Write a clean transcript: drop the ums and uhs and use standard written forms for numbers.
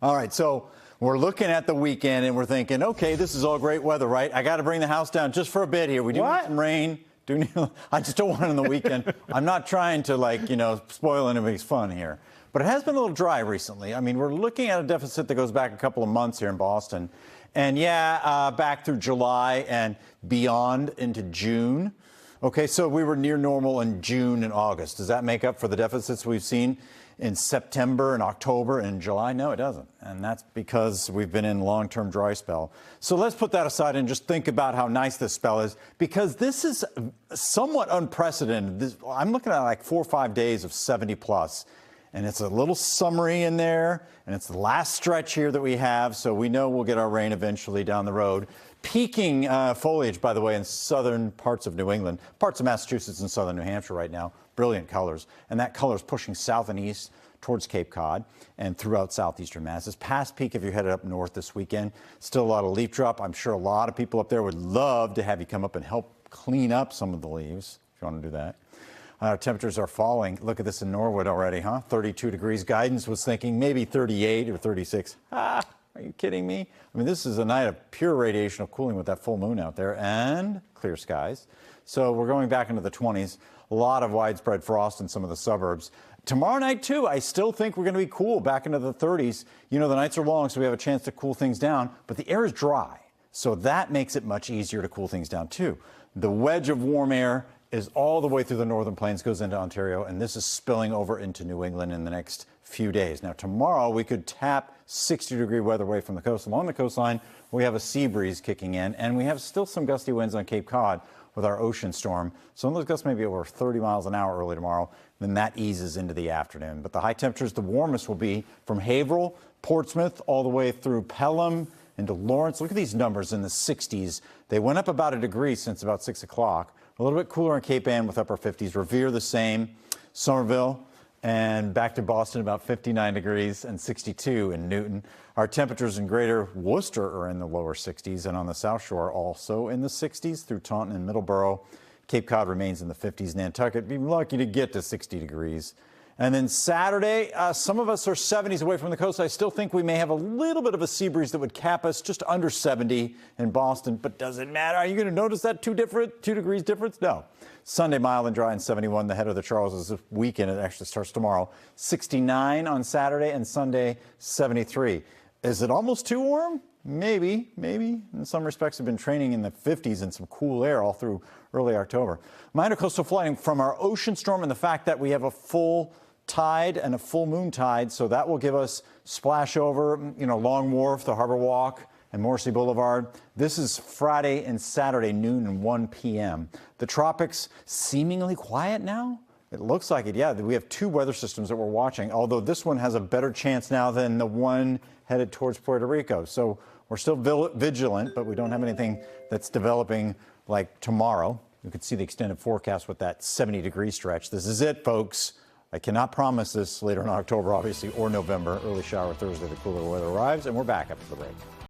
All right, so we're looking at the weekend and we're thinking, okay, this is all great weather, right? I got to bring the house down just for a bit here. We do need some rain. I just don't want it on the weekend. I'm not trying to, spoil anybody's fun here. But it has been a little dry recently. I mean, we're looking at a deficit that goes back a couple of months here in Boston. And back through July and beyond into June. Okay, so we were near normal in June and August. Does that make up for the deficits we've seen in September and October and July? No, it doesn't. And that's because we've been in long-term dry spell. So let's put that aside and just think about how nice this spell is, because this is somewhat unprecedented. I'm looking at like 4 or 5 days of 70 plus. And it's a little summery in there, and it's the last stretch here that we have, so we know we'll get our rain eventually down the road. Peaking foliage, by the way, in southern parts of New England, parts of Massachusetts and southern New Hampshire right now. Brilliant colors. And that color is pushing south and east towards Cape Cod and throughout southeastern Mass. It's past peak if you're headed up north this weekend. Still a lot of leaf drop. I'm sure a lot of people up there would love to have you come up and help clean up some of the leaves, if you want to do that. Temperatures are falling. Look at this in Norwood already, huh? 32 degrees. Guidance was thinking maybe 38 or 36. Are you kidding me? I mean, this is a night of pure radiational cooling with that full moon out there and clear skies. So we're going back into the 20s. A lot of widespread frost in some of the suburbs. Tomorrow night, too, I still think we're going to be cool back into the 30s. You know, the nights are long, so we have a chance to cool things down, but the air is dry. So that makes it much easier to cool things down, too. The wedge of warm air is all the way through the northern plains, goes into Ontario, and this is spilling over into New England in the next few days. Now, tomorrow we could tap 60-degree weather away from the coast. Along the coastline, we have a sea breeze kicking in, and we have still some gusty winds on Cape Cod with our ocean storm. Some of those gusts may be over 30 miles an hour early tomorrow. Then that eases into the afternoon. But the high temperatures, the warmest will be from Haverhill, Portsmouth, all the way through Pelham into Lawrence. Look at these numbers in the 60s. They went up about a degree since about 6 o'clock. A little bit cooler in Cape Ann with upper 50s. Revere the same. Somerville and back to Boston about 59 degrees and 62 in Newton. Our temperatures in greater Worcester are in the lower 60s, and on the South Shore also in the 60s through Taunton and Middleborough. Cape Cod remains in the 50s. Nantucket, be lucky to get to 60 degrees. And then Saturday, some of us are 70s away from the coast. I still think we may have a little bit of a sea breeze that would cap us just under 70 in Boston, but does it matter? Are you going to notice that 2 degrees difference? No. Sunday, mild and dry and 71. The head of the Charles is weekend. It actually starts tomorrow. 69 on Saturday and Sunday, 73. Is it almost too warm? Maybe. In some respects, we've been training in the 50s and some cool air all through early October. Minor coastal flooding from our ocean storm and the fact that we have a full tide and a full moon tide, so that will give us splash over, Long Wharf, the Harbor Walk, and Morrissey Boulevard. This is Friday and Saturday, noon and 1 p.m. The tropics seemingly quiet now. It looks like it, yeah. We have 2 weather systems that we're watching, although this one has a better chance now than the one headed towards Puerto Rico. So we're still vigilant, but we don't have anything that's developing like tomorrow. You can see the extended forecast with that 70-degree stretch. This is it, folks. I cannot promise this later in October, obviously, or November. Early shower Thursday, the cooler weather arrives, and we're back after the break.